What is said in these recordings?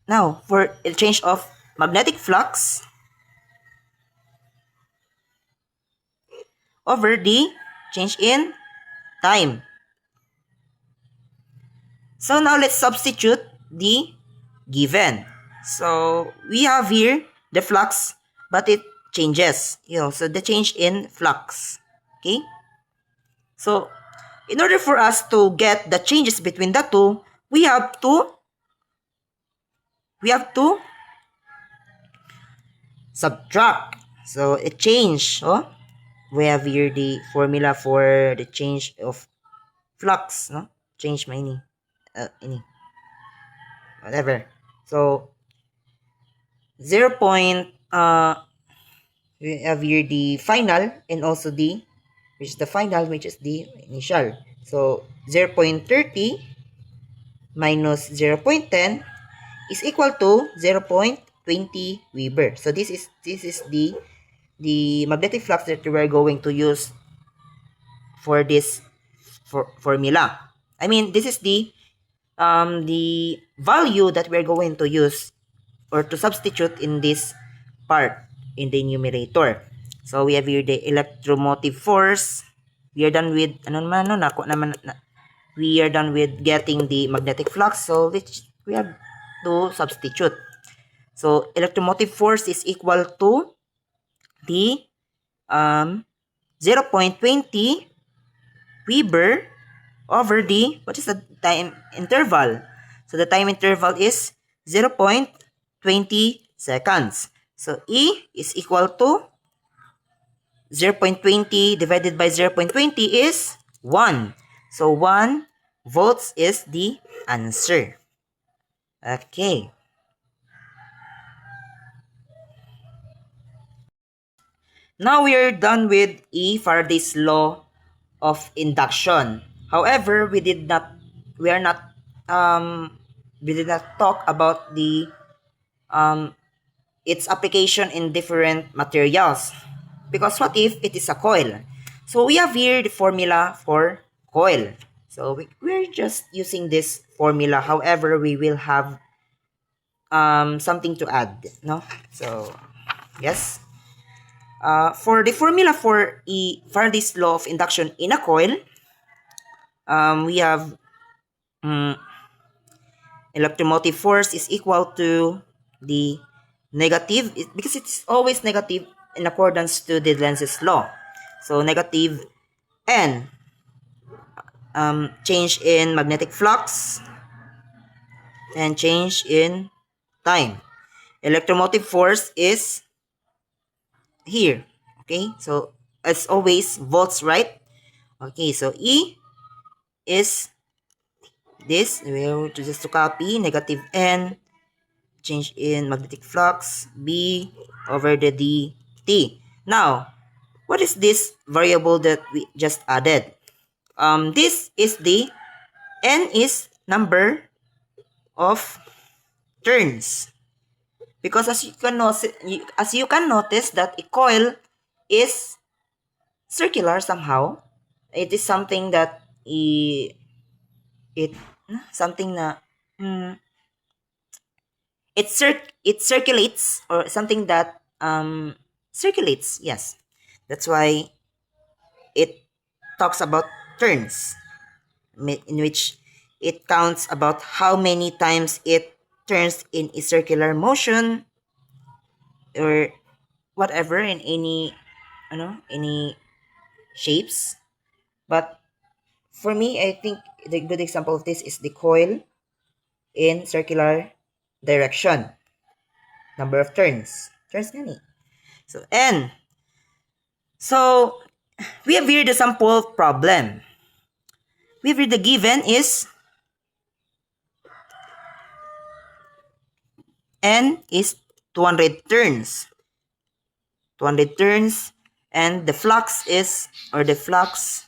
now for a change of magnetic flux over the change in time. So now let's substitute the given. So we have here the flux, but it changes. So the change in flux. Okay? So in order for us to get the changes between the two, we have to subtract. So a change. We have here the formula for the change of flux. No? Change my ini. Whatever. So 0. We have here the final and also which is the final, which is the initial. So 0.30 minus 0.10 is equal to 0.20 Weber. So this is the magnetic flux that we are going to use for this formula. I mean, this is the value that we are going to use or to substitute in this part in the numerator. So we have here the electromotive force. We are done with we are done with getting the magnetic flux, so we have to substitute. So electromotive force is equal to the 0.20 Weber over the, what is the time interval? So the time interval is 0.20 seconds. So E is equal to 0.20 divided by 0.20 is 1. So 1 volts is the answer. Okay. Now we are done with Faraday's law of induction. However, we did not talk about the its application in different materials. Because what if it is a coil? So we have here the formula for coil. So we're just using this formula. However, we will have something to add, no? So yes. For the formula for Faraday's law of induction in a coil, we have electromotive force is equal to the negative, because it's always negative in accordance to the Lenz's law. So negative N, change in magnetic flux and change in time. Electromotive force is here. Okay, so as always, volts, right? Okay, so E is this. We have to just to copy negative N, change in magnetic flux, B over the dt. Now, what is this variable that we just added? This is the N is number of turns. Because as you can notice that a coil is circular somehow. It is something that it circulates, or something that circulates. Yes, that's why it talks about turns, in which it counts about how many times it turns in a circular motion, or whatever, in any shapes. But for me, I think the good example of this is the coil in circular direction. Number of turns. Turns gani. So N. So we have here the sample problem. We have here the given is N is 200 turns. 200 turns, and the flux is 0.02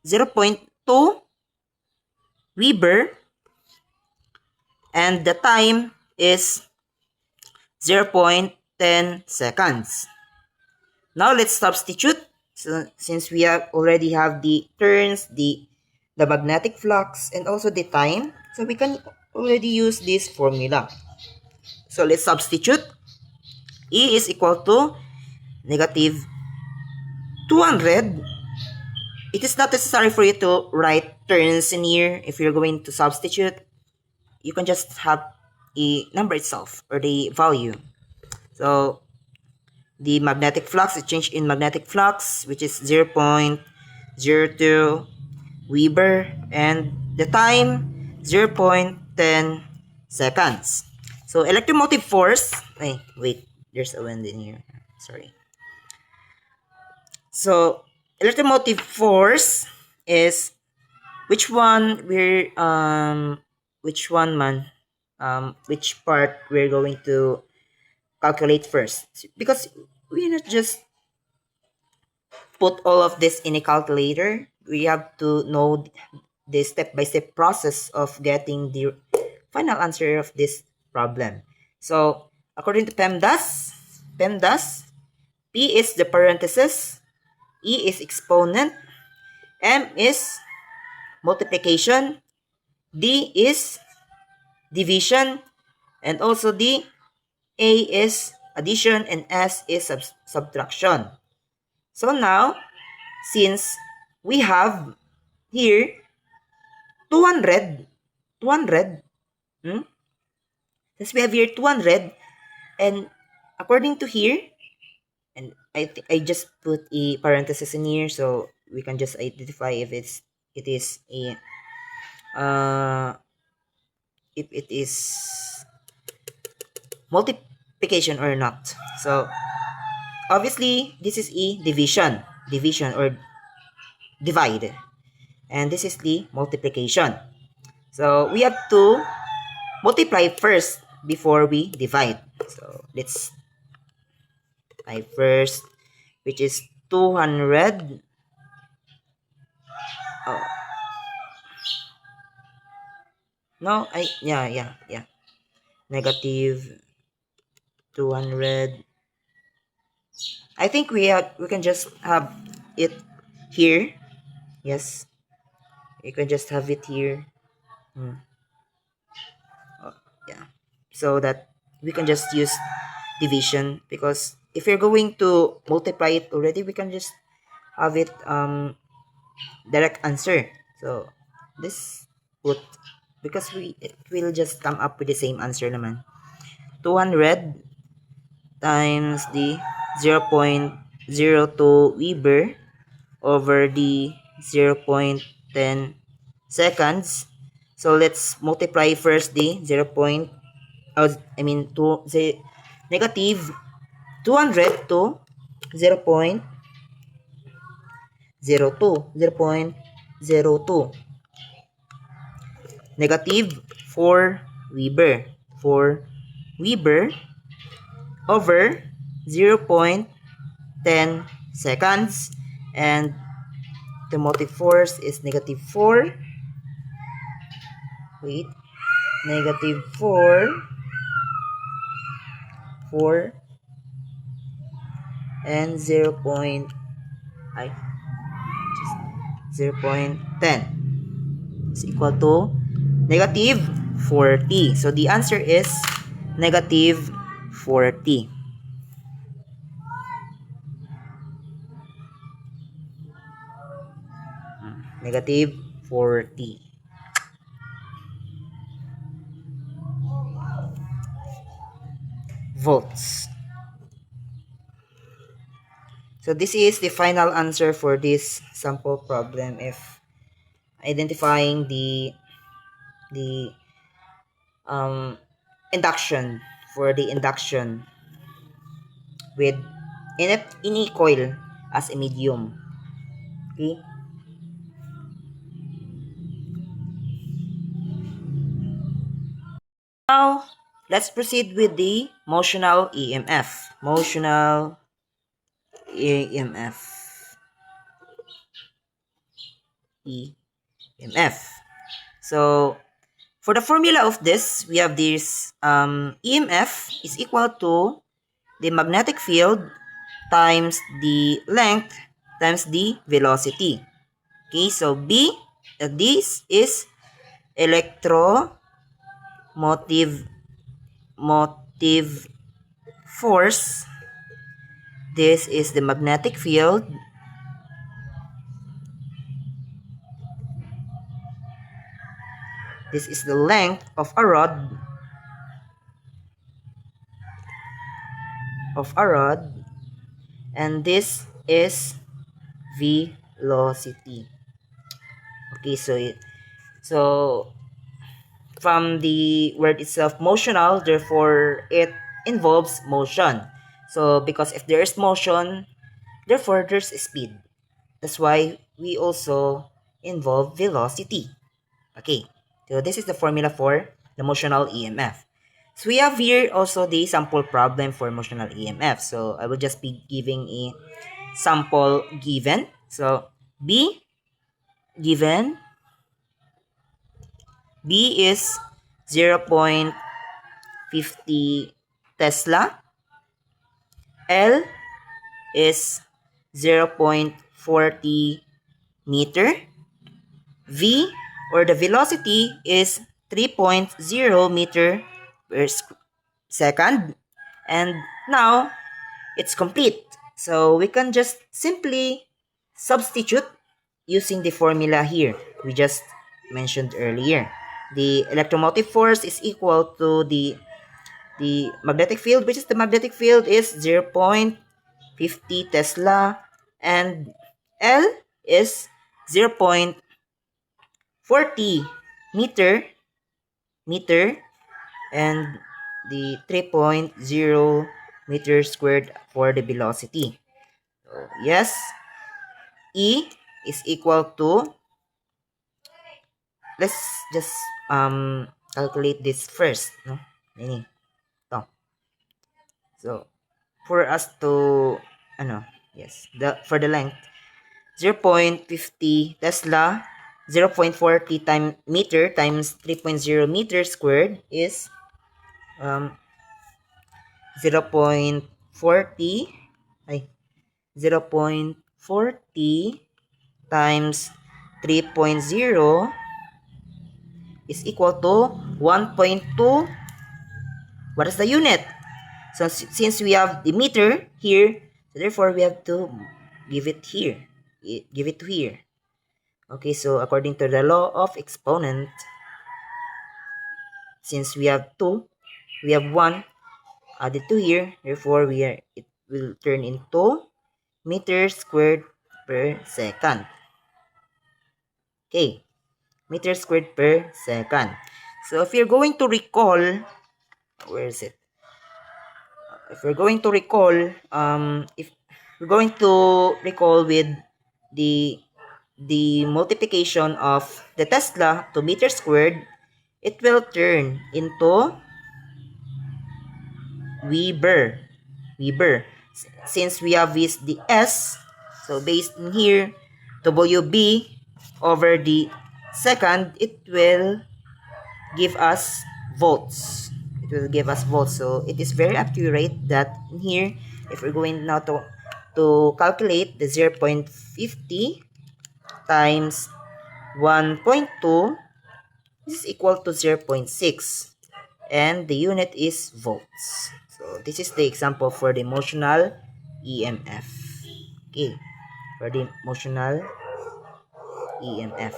0.2 Weber, and the time is 0.10 seconds. Now let's substitute. So since we already have the turns, the magnetic flux, and also the time, so we can already use this formula. So let's substitute. E is equal to negative 200. It is not necessary for you to write turns in here. If you're going to substitute, you can just have a number itself or the value. So the magnetic flux is changed in magnetic flux, which is 0.02 Weber, and the time 0.10 seconds. So electromotive force, wait, there's a wind in here. Sorry. So electromotive force is which one which part we're going to calculate first, because we not just put all of this in a calculator. We have to know the step-by-step process of getting the final answer of this problem. So according to PEMDAS, P is the parenthesis, E is exponent, M is multiplication, D is division, and also D, A is addition, and S is subtraction. So now, since we have here 200, since we have here 200, and according to here, and I just put a parenthesis in here so we can just identify if it is a if it is multiplication or not. So obviously this is a division or divide, and this is the multiplication. So we have to multiply first before we divide. So let's I first, which is 200. Oh. No, yeah. Negative 200. I think we can just have it here. Yes. You can just have it here. Oh, yeah. So that we can just use division, because if you're going to multiply it already, we can just have it direct answer. So this put, because it will just come up with the same answer naman. 200 times the 0.02 Weber over the 0.10 seconds. So let's multiply first the negative 200 to 0.02. Negative 4 Weber. 4 Weber over 0.10 seconds, and the motive force is negative 4. Wait, negative 4 and 0.10 is equal to negative 40. So the answer is negative 40. Negative 40 volts. So this is the final answer for this sample problem, if identifying the induction, for the induction with any coil as a medium. Okay. Now let's proceed with the motional EMF. Motional EMF. So for the formula of this, we have this EMF is equal to the magnetic field times the length times the velocity. Okay, so B, this is electromotive force. This is the magnetic field. This is the length of a rod. And this is velocity. Okay, so from the word itself, motional, therefore it involves motion. So because if there is motion, therefore there's speed. That's why we also involve velocity. Okay, so this is the formula for the motional EMF. So we have here also the sample problem for motional EMF. So I will just be giving a sample given. So B given, B is 0.50 Tesla. L is 0.40 meter. V, or the velocity, is 3.0 meter per second. And now it's complete. So we can just simply substitute using the formula here we just mentioned earlier. The electromotive force is equal to the magnetic field, which is the magnetic field is 0.50 Tesla, and L is 0.40 meter, and the 3.0 meter squared for the velocity. So yes, E is equal to, let's just calculate this first, no? Ini. To. So for us to yes, for the length, 0.50 Tesla, 0.40 meter times 3.0 meter squared is 0.40 times 3.0 is equal to 1.2. What is the unit? So since we have the meter here, so therefore we have to give it here. Give it to here. Okay, so according to the law of exponent, since we have 2, we have 1 added to here, therefore it will turn into meters squared per second. Okay, meters squared per second. So if you're going to recall, where is it? If we're going to recall, if we're going to recall with the multiplication of the Tesla to meter squared, it will turn into Weber. Since we have this the S, so based in here, WB over the second, it will give us volts. So it is very accurate that in here, if we're going now to calculate the 0.50 times 1.2, this is equal to 0.6, and the unit is volts. So this is the example for the motional EMF. Okay, for the motional EMF.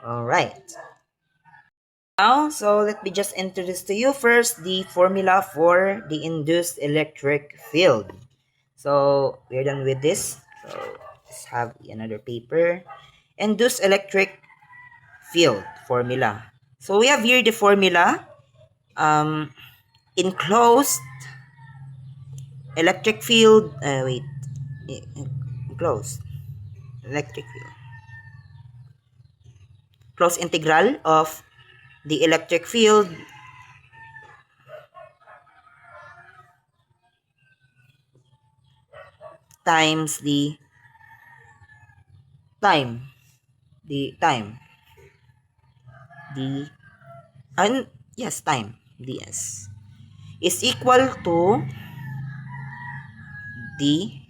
All right. Now, so let me just introduce to you first the formula for the induced electric field. So we're done with this. So let's have another paper. Induced electric field formula. So we have here the formula. Enclosed electric field. Enclosed electric field. Closed integral of the electric field times the time. Time ds is equal to D